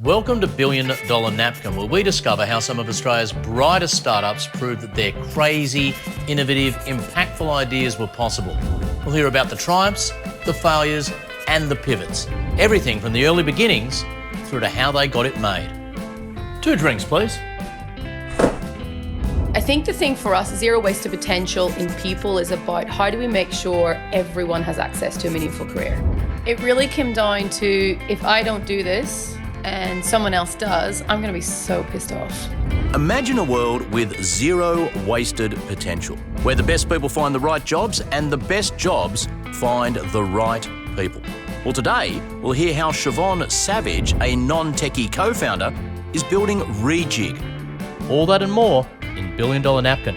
Welcome to Billion Dollar Napkin, where we discover how some of Australia's brightest startups proved that their crazy, innovative, impactful ideas were possible. We'll hear about the triumphs, the failures, and the pivots. Everything from the early beginnings through to how they got it made. 2 drinks, please. I think the thing for us, zero waste to potential in people, is about how do we make sure everyone has access to a meaningful career. It really came down to, if I don't do this and someone else does, I'm going to be so pissed off. Imagine a world with zero wasted potential, where the best people find the right jobs and the best jobs find the right people. Well, today we'll hear how Siobhan Savage, a non-techie co-founder, is building Rejig. All that and more in Billion Dollar Napkin.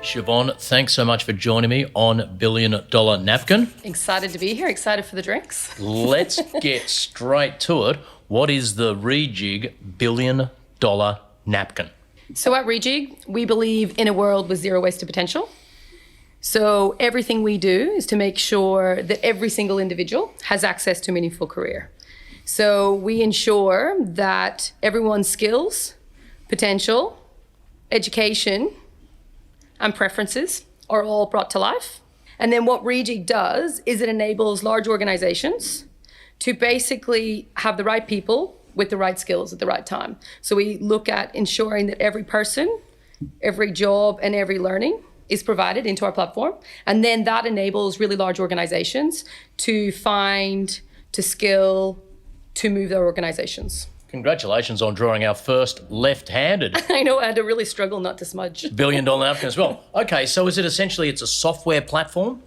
Siobhan, thanks so much for joining me on Billion Dollar Napkin. Excited to be here, excited for the drinks. Let's get straight to it. What is the Rejig Billion Dollar Napkin? So at Rejig, we believe in a world with zero waste to potential. So everything we do is to make sure that every single individual has access to a meaningful career. So we ensure that everyone's skills, potential, education, and preferences are all brought to life. And then what Rejig does is it enables large organizations to basically have the right people with the right skills at the right time. So we look at ensuring that every person, every job, and every learning is provided into our platform. And then that enables really large organizations to find, to skill, to move their organizations. Congratulations on drawing our first left-handed I know, I had to really struggle not to smudge. Billion Dollar Napkin as well. Okay, so is it essentially, it's a software platform?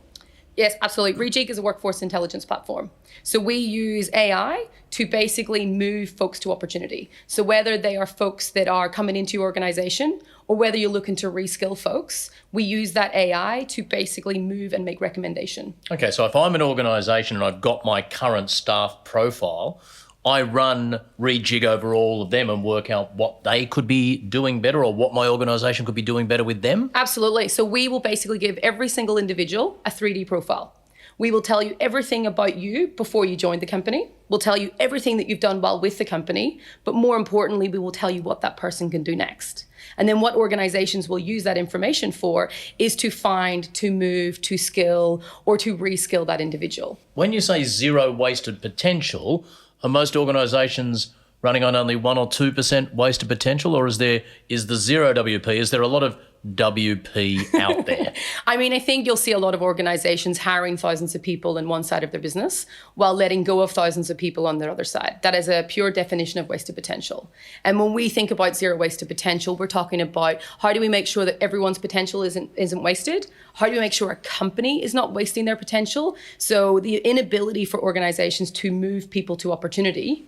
Yes, absolutely. Rejig is a workforce intelligence platform. So we use AI to basically move folks to opportunity. So whether they are folks that are coming into your organization or whether you're looking to reskill folks, we use that AI to basically move and make recommendation. Okay, so if I'm an organisation and I've got my current staff profile, I run Rejig over all of them and work out what they could be doing better or what my organisation could be doing better with them? Absolutely. So we will basically give every single individual a 3D profile. We will tell you everything about you before you joined the company. We'll tell you everything that you've done well with the company, but more importantly, we will tell you what that person can do next. And then what organizations will use that information for is to find, to move, to skill, or to reskill that individual. When you say zero wasted potential, are most organisations running on only 1 or 2% wasted potential, or is the zero WP? Is there a lot of WP out there? I mean, I think you'll see a lot of organizations hiring thousands of people in one side of their business while letting go of thousands of people on their other side. That is a pure definition of wasted potential. And when we think about zero wasted potential, we're talking about how do we make sure that everyone's potential isn't wasted? How do we make sure a company is not wasting their potential? So the inability for organizations to move people to opportunity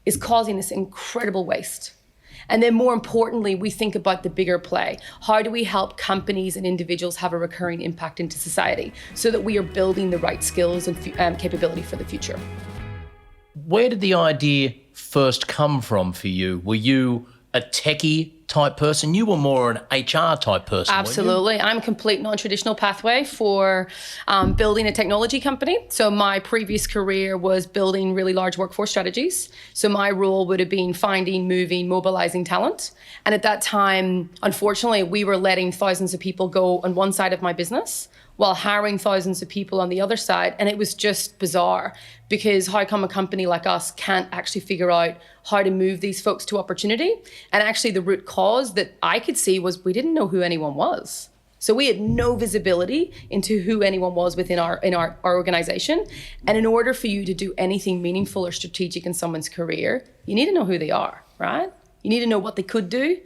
is causing this incredible waste. And then more importantly, we think about the bigger play. How do we help companies and individuals have a recurring impact into society so that we are building the right skills and capability for the future? Where did the idea first come from for you? Were you a techie type person? You were more an HR type person. Absolutely. I'm a complete non-traditional pathway for building a technology company. So my previous career was building really large workforce strategies. So my role would have been finding, moving, mobilizing talent. And at that time, unfortunately, we were letting thousands of people go on one side of my business while hiring thousands of people on the other side. And it was just bizarre because how come a company like us can't actually figure out how to move these folks to opportunity? And actually the root cause that I could see was we didn't know who anyone was. So we had no visibility into who anyone was within our organization. And in order for you to do anything meaningful or strategic in someone's career, you need to know who they are, right? You need to know what they could do,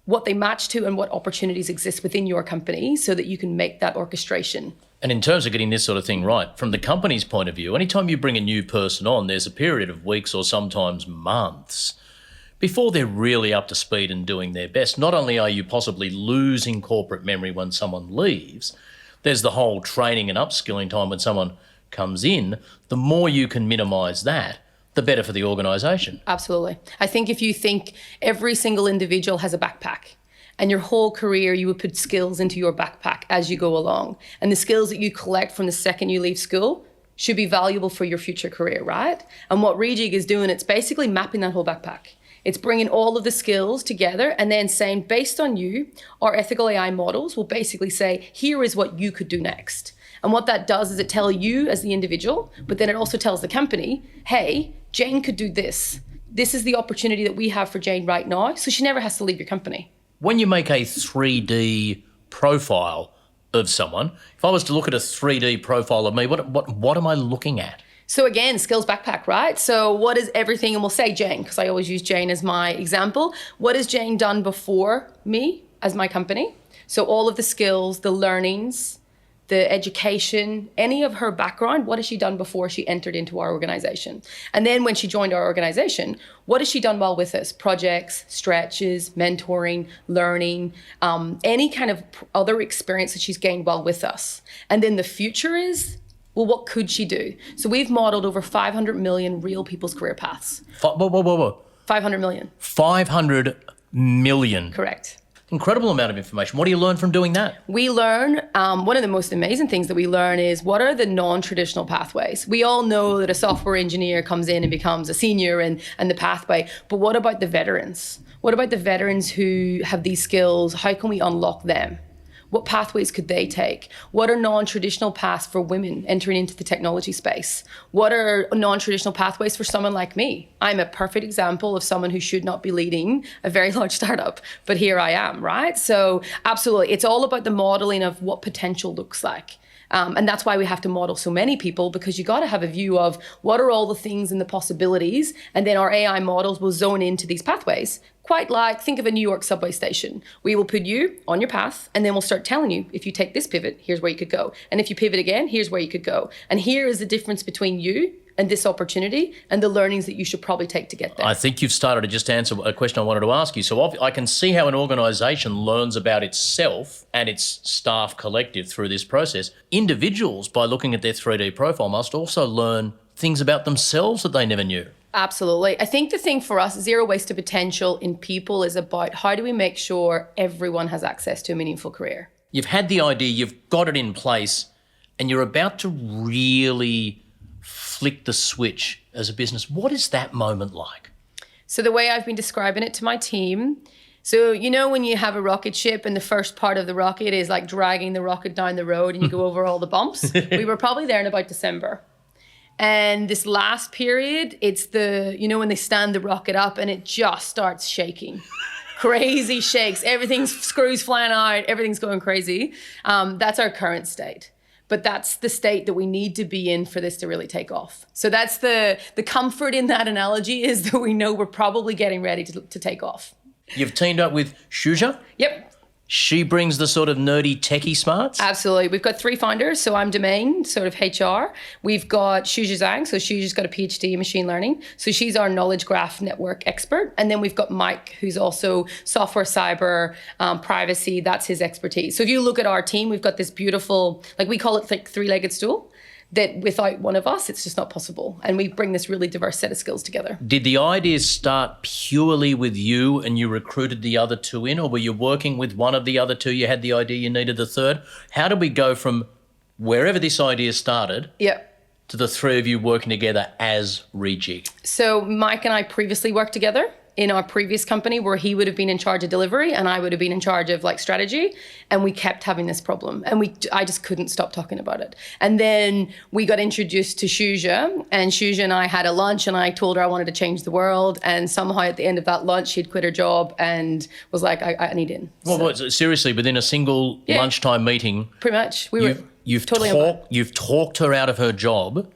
what they match to, and what opportunities exist within your company so that you can make that orchestration. And in terms of getting this sort of thing right, from the company's point of view, anytime you bring a new person on, there's a period of weeks or sometimes months before they're really up to speed and doing their best. Not only are you possibly losing corporate memory when someone leaves, there's the whole training and upskilling time when someone comes in. The more you can minimise that, the better for the organisation. Absolutely. I think if you think every single individual has a backpack, and your whole career you would put skills into your backpack as you go along, and the skills that you collect from the second you leave school should be valuable for your future career, right? And what Rejig is doing, it's basically mapping that whole backpack. It's bringing all of the skills together and then saying, based on you, our ethical AI models will basically say, here is what you could do next. And what that does is it tells you as the individual, but then it also tells the company, hey, Jane could do this. This is the opportunity that we have for Jane right now, so she never has to leave your company. When you make a 3D profile of someone, if I was to look at a 3D profile of me, what am I looking at? So again, skills backpack, right? So what is everything, and we'll say Jane, because I always use Jane as my example. What has Jane done before me as my company? So all of the skills, the learnings, the education, any of her background, what has she done before she entered into our organization? And then when she joined our organization, what has she done while with us? Projects, stretches, mentoring, learning, any kind of other experience that she's gained while with us. And then the future is, well, what could she do? So we've modeled over 500 million real people's career paths. Whoa. 500 million. 500 million. Correct. Incredible amount of information. What do you learn from doing that? We learn, one of the most amazing things that we learn is what are the non-traditional pathways? We all know that a software engineer comes in and becomes a senior and the pathway, but what about the veterans? What about the veterans who have these skills? How can we unlock them? What pathways could they take? What are non-traditional paths for women entering into the technology space? What are non-traditional pathways for someone like me? I'm a perfect example of someone who should not be leading a very large startup, but here I am, right? So absolutely, it's all about the modeling of what potential looks like. And that's why we have to model so many people, because you got to have a view of what are all the things and the possibilities, and then our AI models will zone into these pathways. Quite like, think of a New York subway station. We will put you on your path, and then we'll start telling you, if you take this pivot, here's where you could go. And if you pivot again, here's where you could go. And here is the difference between you and this opportunity and the learnings that you should probably take to get there. I think you've started to just answer a question I wanted to ask you. So I can see how an organisation learns about itself and its staff collective through this process. Individuals, by looking at their 3D profile, must also learn things about themselves that they never knew. Absolutely. I think the thing for us, zero waste to potential in people, is about how do we make sure everyone has access to a meaningful career? You've had the idea, you've got it in place, and you're about to really flick the switch as a business. What is that moment like? So the way I've been describing it to my team, so you know when you have a rocket ship and the first part of the rocket is like dragging the rocket down the road and you go over all the bumps? We were probably there in about December. And this last period, it's when they stand the rocket up and it just starts shaking. Crazy shakes, everything's screws flying out, everything's going crazy. That's our current state. But that's the state that we need to be in for this to really take off. So that's the comfort in that analogy, is that we know we're probably getting ready to take off. You've teamed up with Shuja? Yep. She brings the sort of nerdy techie smarts? Absolutely. We've got 3 founders. So I'm domain, sort of HR. We've got Shuja Zhang. So Shuja's got a PhD in machine learning. So she's our knowledge graph network expert. And then we've got Mike, who's also software, cyber, privacy. That's his expertise. So if you look at our team, we've got this beautiful, like we call it like 3-legged stool, that without one of us, it's just not possible. And we bring this really diverse set of skills together. Did the idea start purely with you and you recruited the other 2 in, or were you working with one of the other 2? You had the idea, you needed the third. How did we go from wherever this idea started to the 3 of you working together as Rejig? So Mike and I previously worked together in our previous company, where he would have been in charge of delivery and I would have been in charge of like strategy. And we kept having this problem and I just couldn't stop talking about it. And then we got introduced to Shuja, and Shuja and I had a lunch and I told her I wanted to change the world. And somehow at the end of that lunch, she'd quit her job and was like, I need in. Well, seriously, within a single lunchtime meeting? Pretty much. You've talked her out of her job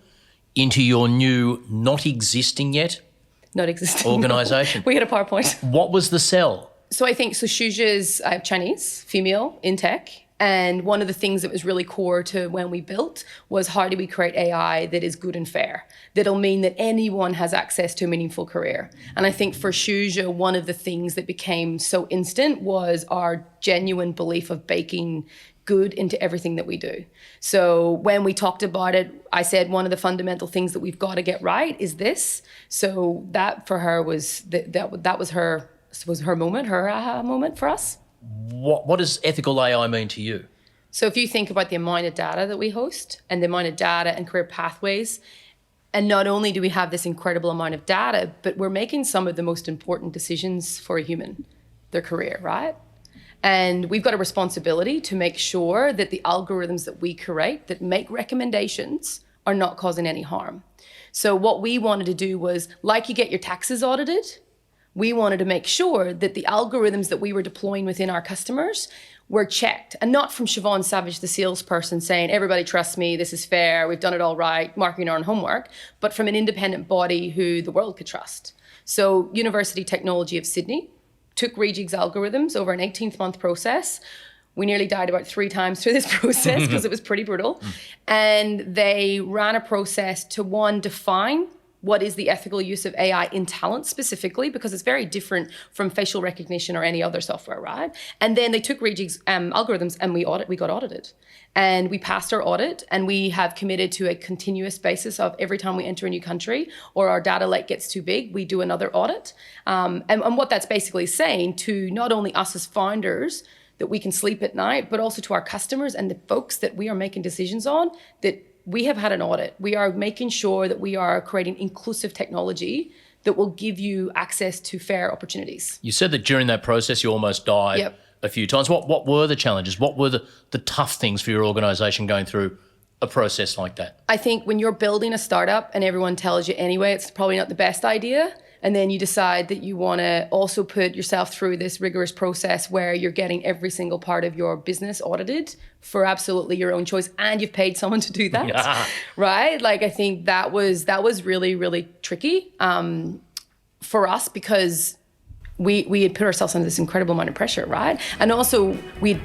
into your new, not existing yet, organisation. We had a PowerPoint. What was the sell? So Shuja's Chinese, female in tech. And one of the things that was really core to when we built was how do we create AI that is good and fair, that'll mean that anyone has access to a meaningful career. And I think for Shuja, one of the things that became so instant was our genuine belief of baking good into everything that we do. So when we talked about it, I said one of the fundamental things that we've got to get right is this. So that for her was that was her moment, her aha moment for us. What does ethical AI mean to you? So if you think about the amount of data that we host and the amount of data and career pathways, and not only do we have this incredible amount of data, but we're making some of the most important decisions for a human, their career, right? And we've got a responsibility to make sure that the algorithms that we create that make recommendations are not causing any harm. So what we wanted to do was, like you get your taxes audited, we wanted to make sure that the algorithms that we were deploying within our customers were checked, and not from Siobhan Savage, the salesperson, saying, everybody trusts me, this is fair, we've done it all right, marking our own homework, but from an independent body who the world could trust. So University Technology of Sydney took Rejig's algorithms over an 18-month process. We nearly died about 3 times through this process because it was pretty brutal. And they ran a process to, one, define what is the ethical use of AI in talent specifically, because it's very different from facial recognition or any other software, right? And then they took Rejig's algorithms and we got audited. And we passed our audit, and we have committed to a continuous basis of every time we enter a new country or our data lake gets too big, we do another audit. And what that's basically saying to not only us as founders, that we can sleep at night, but also to our customers and the folks that we are making decisions on, that we have had an audit. We are making sure that we are creating inclusive technology that will give you access to fair opportunities. You said that during that process you almost died a few times. What were the challenges? What were the tough things for your organisation going through a process like that? I think when you're building a startup and everyone tells you anyway, it's probably not the best idea, and then you decide that you want to also put yourself through this rigorous process where you're getting every single part of your business audited for absolutely your own choice, and you've paid someone to do that, right? Like, I think that was really, really tricky for us, because we had put ourselves under this incredible amount of pressure, right? And also we'd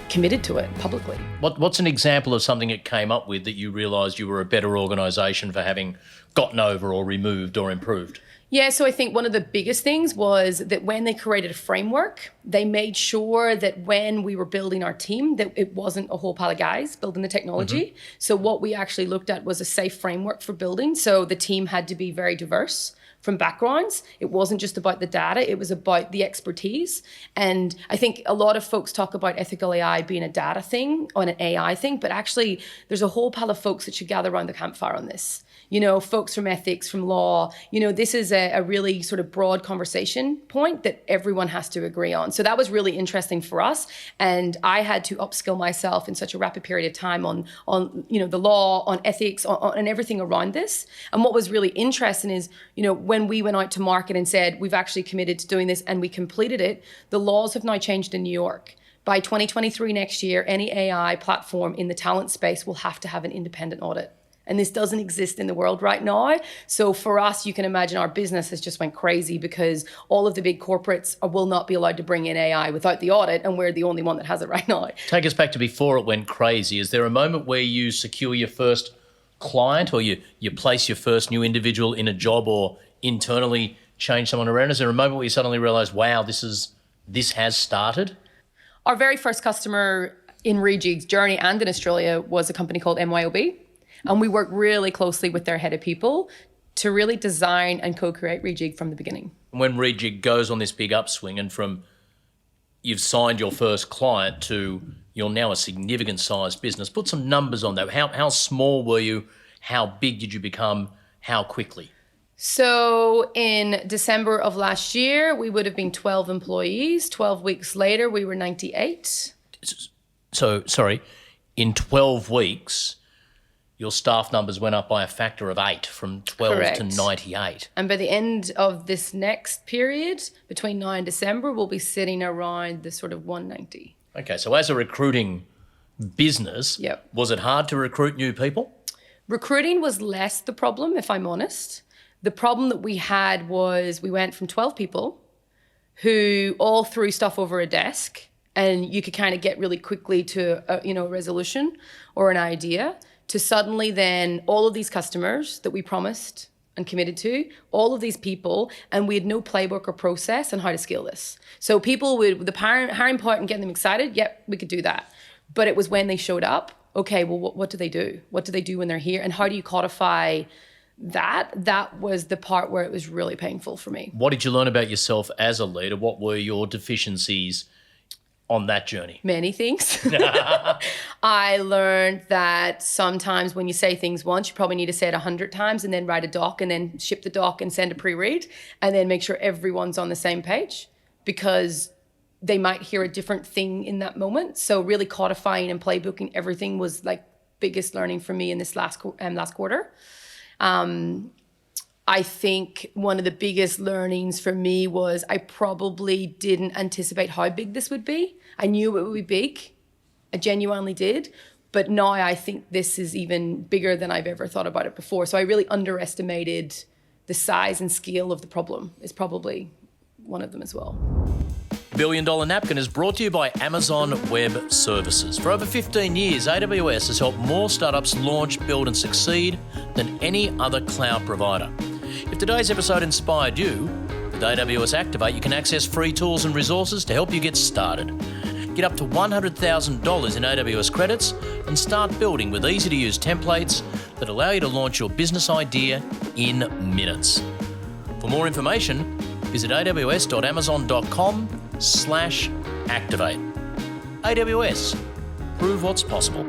committed to it publicly. What's an example of something it came up with that you realised you were a better organisation for having gotten over or removed or improved? Yeah, so I think one of the biggest things was that when they created a framework, they made sure that when we were building our team, that it wasn't a whole pile of guys building the technology. So what we actually looked at was a safe framework for building. So the team had to be very diverse from backgrounds. It wasn't just about the data, it was about the expertise. And I think a lot of folks talk about ethical AI being a data thing or an AI thing, but actually there's a whole pile of folks that should gather around the campfire on this. You know, folks from ethics, from law, you know, this is a really sort of broad conversation point that everyone has to agree on. So that was really interesting for us. And I had to upskill myself in such a rapid period of time on you know, the law, on ethics, on everything around this. And what was really interesting is, you know, when we went out to market and said, we've actually committed to doing this and we completed it, the laws have now changed in New York. By 2023 next year, any AI platform in the talent space will have to have an independent audit. And this doesn't exist in the world right now. So for us, you can imagine our business has just went crazy because all of the big corporates will not be allowed to bring in AI without the audit, and we're the only one that has it right now. Take us back to before it went crazy. Is there a moment where you secure your first client, or you place your first new individual in a job, or internally change someone around? Is there a moment where you suddenly realise, wow, this has started? Our very first customer in Rejig's journey and in Australia was a company called MYOB. And we worked really closely with their head of people to really design and co-create Rejig from the beginning. When Rejig goes on this big upswing, and from you've signed your first client to you're now a significant sized business, put some numbers on that. How small were you? How big did you become? How quickly? So in December of last year, we would have been 12 employees. 12 weeks later, we were 98. So, sorry, in 12 weeks, your staff numbers went up by a factor of 8, from 12 Correct. to 98. And by the end of this next period, between now and December, we'll be sitting around the sort of 190. Okay, so as a recruiting business, was it hard to recruit new people? Recruiting was less the problem, if I'm honest. The problem that we had was we went from 12 people who all threw stuff over a desk, and you could kind of get really quickly to a resolution or an idea, to suddenly then all of these customers that we promised and committed to, all of these people, and we had no playbook or process on how to scale this. So people would, the hiring part and getting them excited, yep, we could do that. But it was when they showed up, okay, well, what do they do? What do they do when they're here? And how do you codify that? That was the part where it was really painful for me. What did you learn about yourself as a leader? What were your deficiencies on that journey? Many things. I learned that sometimes when you say things once, you probably need to say it 100 times and then write a doc and then ship the doc and send a pre-read and then make sure everyone's on the same page, because they might hear a different thing in that moment. So really codifying and playbooking everything was like biggest learning for me in this last quarter. I think one of the biggest learnings for me was I probably didn't anticipate how big this would be. I knew it would be big. I genuinely did. But now I think this is even bigger than I've ever thought about it before. So I really underestimated the size and scale of the problem. Is probably one of them as well. Billion Dollar Napkin is brought to you by Amazon Web Services. For over 15 years, AWS has helped more startups launch, build and succeed than any other cloud provider. If today's episode inspired you, with AWS Activate you can access free tools and resources to help you get started. Get up to $100,000 in AWS credits and start building with easy-to-use templates that allow you to launch your business idea in minutes. For more information, visit aws.amazon.com/activate. AWS. Prove what's possible.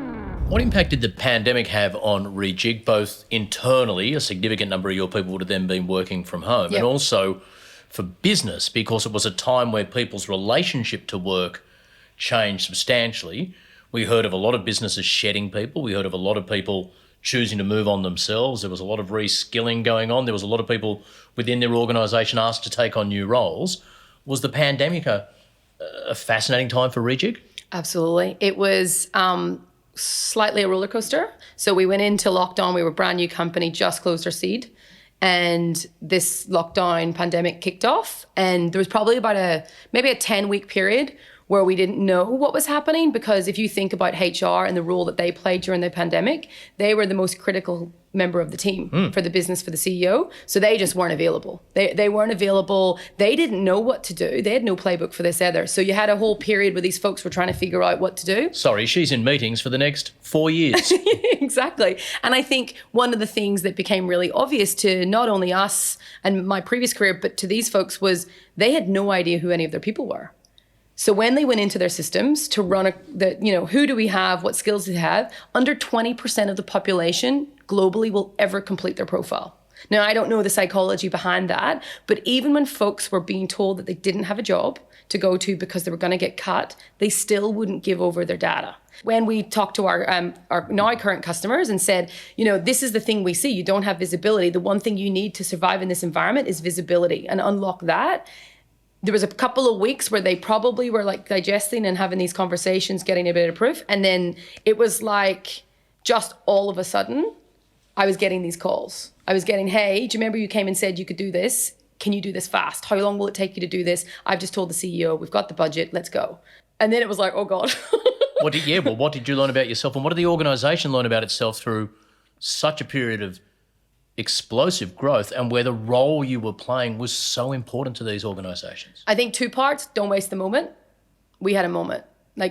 What impact did the pandemic have on Rejig, both internally, a significant number of your people would have then been working from home, and also for business, because it was a time where people's relationship to work changed substantially? We heard of a lot of businesses shedding people. We heard of a lot of people choosing to move on themselves. There was a lot of reskilling going on. There was a lot of people within their organisation asked to take on new roles. Was the pandemic a fascinating time for Rejig? Absolutely. It was slightly a roller coaster. So we went into lockdown. We were a brand new company, just closed our seed. And this lockdown pandemic kicked off. And there was probably about maybe a 10-week period where we didn't know what was happening, because if you think about HR and the role that they played during the pandemic, they were the most critical member of the team for the business, for the CEO. So they just weren't available. They weren't available. They didn't know what to do. They had no playbook for this either. So you had a whole period where these folks were trying to figure out what to do. Sorry, she's in meetings for the next 4 years. Exactly. And I think one of the things that became really obvious to not only us and my previous career, but to these folks was they had no idea who any of their people were. So when they went into their systems to run who do we have, what skills do they have, under 20% of the population globally will ever complete their profile. Now, I don't know the psychology behind that, but even when folks were being told that they didn't have a job to go to because they were going to get cut, they still wouldn't give over their data. When we talked to our now current customers and said, this is the thing we see, you don't have visibility. The one thing you need to survive in this environment is visibility, and unlock that. There was a couple of weeks where they probably were like digesting and having these conversations, getting a bit of proof. And then it was like just all of a sudden, I was getting these calls. I was getting, hey, do you remember you came and said you could do this? Can you do this fast? How long will it take you to do this? I've just told the CEO, we've got the budget, let's go. And then it was like, oh God. What did you learn about yourself, and what did the organisation learn about itself through such a period of explosive growth, and where the role you were playing was so important to these organisations? I think 2 parts. Don't waste the moment. We had a moment.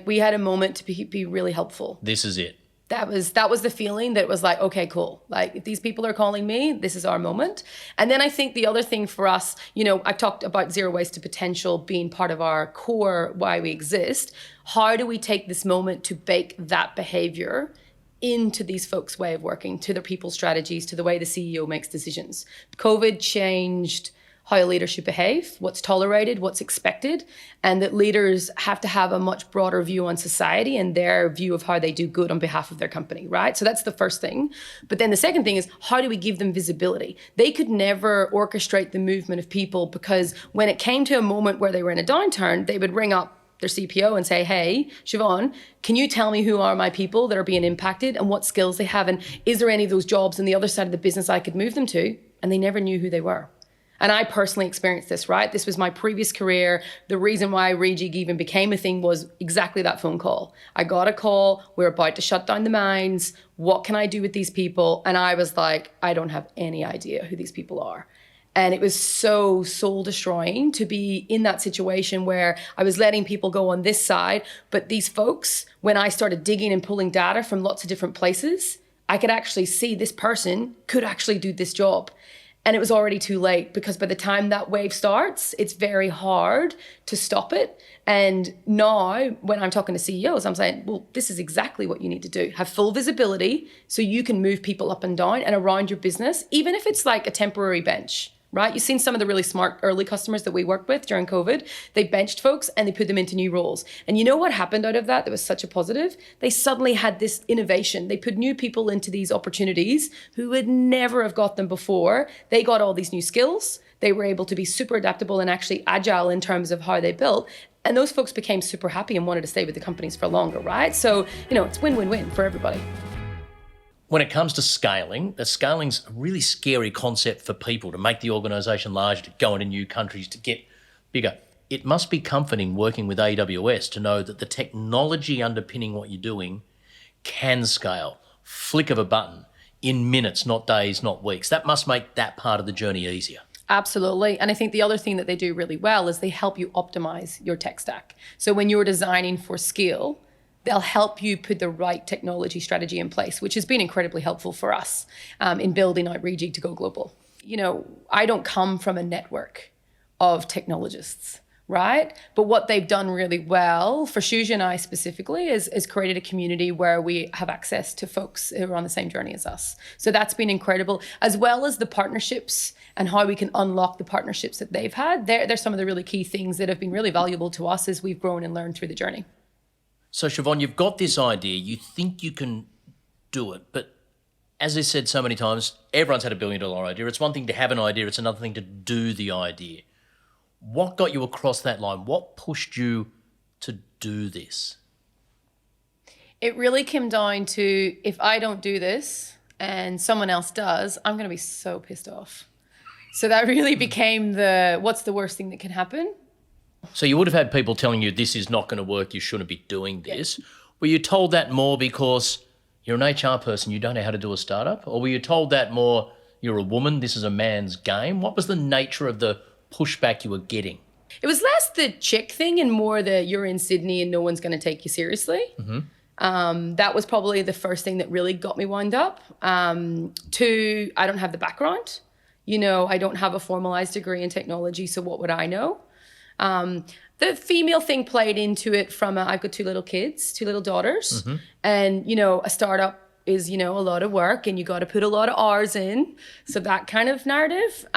We had a moment to be really helpful. This is it. That was the feeling that was like, okay, cool. If these people are calling me, this is our moment. And then I think the other thing for us, I've talked about zero waste to potential being part of our core, why we exist. How do we take this moment to bake that behaviour into these folks' way of working, to their people strategies, to the way the CEO makes decisions? COVID changed how leadership behave, what's tolerated, what's expected, and that leaders have to have a much broader view on society and their view of how they do good on behalf of their company, right? So that's the first thing. But then the second thing is, how do we give them visibility? They could never orchestrate the movement of people, because when it came to a moment where they were in a downturn, they would ring up their CPO and say, hey, Siobhan, can you tell me who are my people that are being impacted and what skills they have? And is there any of those jobs on the other side of the business I could move them to? And they never knew who they were. And I personally experienced this, right? This was my previous career. The reason why Rejig even became a thing was exactly that phone call. I got a call. We're about to shut down the mines. What can I do with these people? And I was like, I don't have any idea who these people are. And it was so soul destroying to be in that situation where I was letting people go on this side. But these folks, when I started digging and pulling data from lots of different places, I could actually see this person could actually do this job. And it was already too late, because by the time that wave starts, it's very hard to stop it. And now when I'm talking to CEOs, I'm saying, well, this is exactly what you need to do. Have full visibility so you can move people up and down and around your business, even if it's like a temporary bench. Right? You've seen some of the really smart early customers that we worked with during COVID. They benched folks and they put them into new roles. And you know what happened out of that? That was such a positive. They suddenly had this innovation. They put new people into these opportunities who would never have got them before. They got all these new skills. They were able to be super adaptable and actually agile in terms of how they built. And those folks became super happy and wanted to stay with the companies for longer, right? So, it's win-win-win for everybody. When it comes to scaling, scaling's a really scary concept for people, to make the organisation larger, to go into new countries, to get bigger. It must be comforting working with AWS to know that the technology underpinning what you're doing can scale, flick of a button, in minutes, not days, not weeks. That must make that part of the journey easier. Absolutely. And I think the other thing that they do really well is they help you optimize your tech stack. So when you're designing for scale, they'll help you put the right technology strategy in place, which has been incredibly helpful for us in building out Rejig to go global. I don't come from a network of technologists, right? But what they've done really well for Shuja and I specifically is created a community where we have access to folks who are on the same journey as us. So that's been incredible, as well as the partnerships and how we can unlock the partnerships that they've had. They're some of the really key things that have been really valuable to us as we've grown and learned through the journey. So, Siobhan, you've got this idea, you think you can do it, but as I said so many times, everyone's had $1 billion idea. It's one thing to have an idea, it's another thing to do the idea. What got you across that line? What pushed you to do this? It really came down to, if I don't do this and someone else does, I'm going to be so pissed off. So that really became what's the worst thing that can happen? So you would have had people telling you this is not going to work, you shouldn't be doing this. Yeah. Were you told that more because you're an HR person, you don't know how to do a startup? Or were you told that more, you're a woman, this is a man's game? What was the nature of the pushback you were getting? It was less the chick thing and more the you're in Sydney and no one's going to take you seriously. Mm-hmm. That was probably the first thing that really got me wound up. Two, I don't have the background. I don't have a formalized degree in technology, so what would I know? The female thing played into it from I've got 2 little kids, 2 little daughters. Mm-hmm. And, a startup is, a lot of work and you got to put a lot of hours in. So that kind of narrative.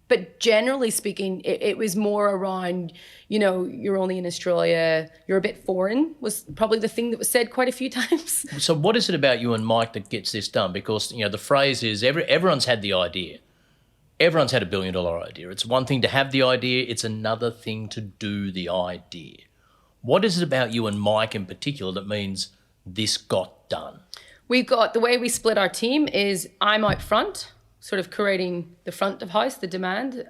But generally speaking, it was more around, you're only in Australia, you're a bit foreign, was probably the thing that was said quite a few times. So what is it about you and Mike that gets this done? Because, the phrase is everyone's had the idea. Everyone's had $1 billion idea. It's one thing to have the idea. It's another thing to do the idea. What is it about you and Mike in particular that means this got done? The way we split our team is I'm out front, sort of creating the front of house, the demand.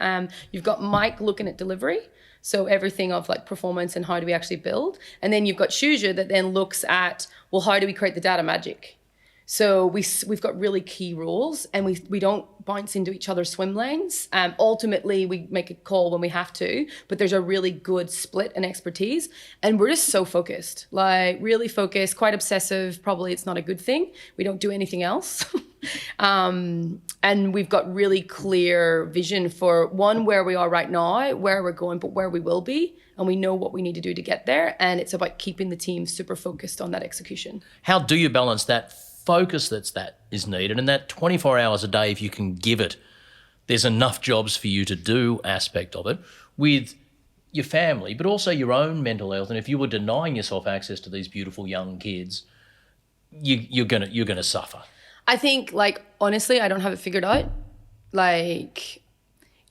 You've got Mike looking at delivery. So everything of like performance and how do we actually build. And then you've got Shuja that then looks at, well, how do we create the data magic? So we've got really key roles and we don't bounce into each other's swim lanes. Ultimately, we make a call when we have to, but there's a really good split and expertise. And we're just so focused, like really focused, quite obsessive. Probably it's not a good thing. We don't do anything else. And we've got really clear vision for one, where we are right now, where we're going, but where we will be. And we know what we need to do to get there. And it's about keeping the team super focused on that execution. How do you balance that focus that is needed, and that 24 hours a day, if you can give it, there's enough jobs for you to do aspect of it, with your family, but also your own mental health? And if you were denying yourself access to these beautiful young kids, you're gonna suffer. I think, honestly, I don't have it figured out.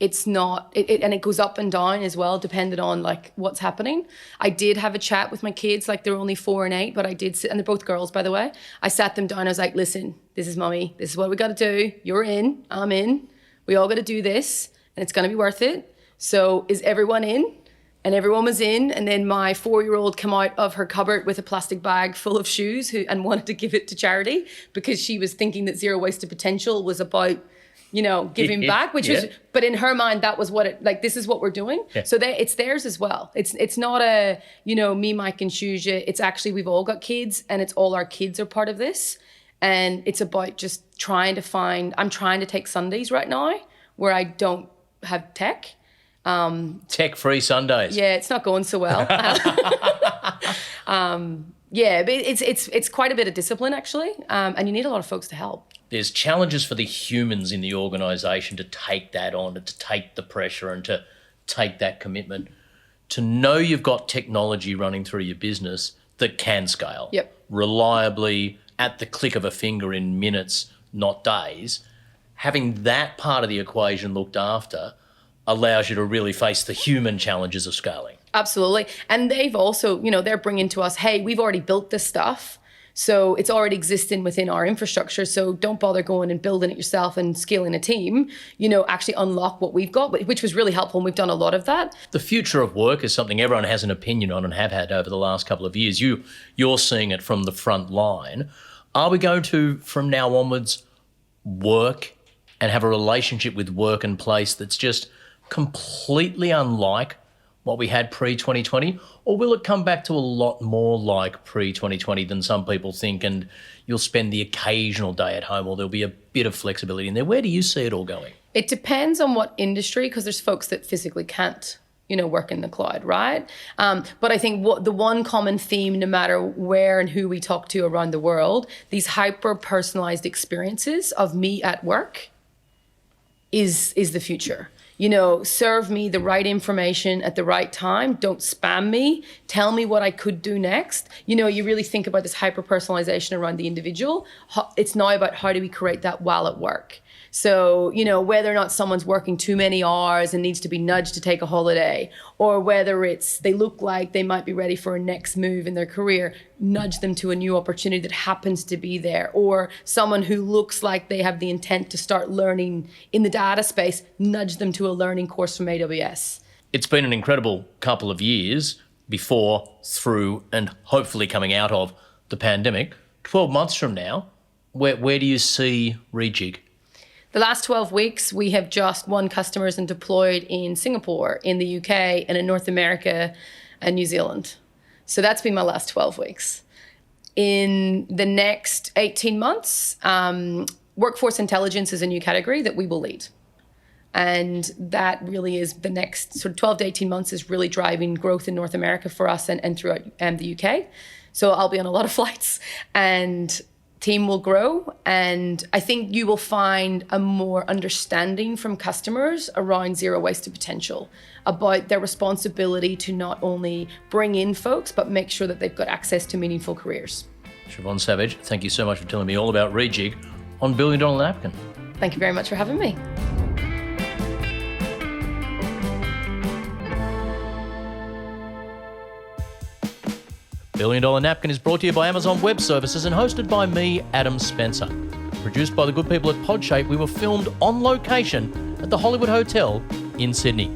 It's not, and it goes up and down as well, depending on what's happening. I did have a chat with my kids, they're only 4 and 8, but I did sit, and they're both girls, by the way. I sat them down, I was like, listen, this is mommy, this is what we got to do. You're in, I'm in. We all got to do this, and it's going to be worth it. So is everyone in? And everyone was in, and then my 4-year-old came out of her cupboard with a plastic bag full of shoes and wanted to give it to charity because she was thinking that Zero Waste to Potential was about giving back, which was, but in her mind, that was what this is what we're doing. Yeah. So it's theirs as well. It's not me, Mike and Shuja. It's actually, we've all got kids and it's all our kids are part of this. And it's about just I'm trying to take Sundays right now where I don't have tech. Tech-free Sundays. Yeah, it's not going so well. Yeah, but it's quite a bit of discipline actually, and you need a lot of folks to help. There's challenges for the humans in the organisation to take that on, to take the pressure and to take that commitment, to know you've got technology running through your business that can scale reliably at the click of a finger in minutes, not days. Having that part of the equation looked after allows you to really face the human challenges of scaling. Absolutely. And they've also, they're bringing to us, hey, we've already built this stuff. So it's already existing within our infrastructure. So don't bother going and building it yourself and scaling a team, actually unlock what we've got, which was really helpful. And we've done a lot of that. The future of work is something everyone has an opinion on and have had over the last couple of years. You're seeing it from the front line. Are we going to, from now onwards, work and have a relationship with work and place that's just completely unlike what we had pre-2020, or will it come back to a lot more like pre-2020 than some people think, and you'll spend the occasional day at home, or there'll be a bit of flexibility in there? Where do you see it all going? It depends on what industry, because there's folks that physically can't, work in the cloud, right? But I think the one common theme, no matter where and who we talk to around the world, these hyper-personalized experiences of me at work is the future. Serve me the right information at the right time. Don't spam me. Tell me what I could do next. You really think about this hyper-personalization around the individual. It's now about how do we create that while at work. So, whether or not someone's working too many hours and needs to be nudged to take a holiday, or whether they look like they might be ready for a next move in their career, nudge them to a new opportunity that happens to be there. Or someone who looks like they have the intent to start learning in the data space, nudge them to a learning course from AWS. It's been an incredible couple of years before, through, and hopefully coming out of the pandemic. 12 months from now, where do you see Rejig? The last 12 weeks, we have just won customers and deployed in Singapore, in the UK, and in North America and New Zealand. So that's been my last 12 weeks. In the next 18 months, workforce intelligence is a new category that we will lead. And that really is the next sort of 12 to 18 months is really driving growth in North America for us and throughout the UK. So I'll be on a lot of flights and team will grow, and I think you will find a more understanding from customers around zero waste to potential, about their responsibility to not only bring in folks, but make sure that they've got access to meaningful careers. Siobhan Savage, thank you so much for telling me all about Rejig on $1 Billion Napkin. Thank you very much for having me. $1 Billion Napkin is brought to you by Amazon Web Services and hosted by me, Adam Spencer. Produced by the good people at Podshape, we were filmed on location at the Hollywood Hotel in Sydney.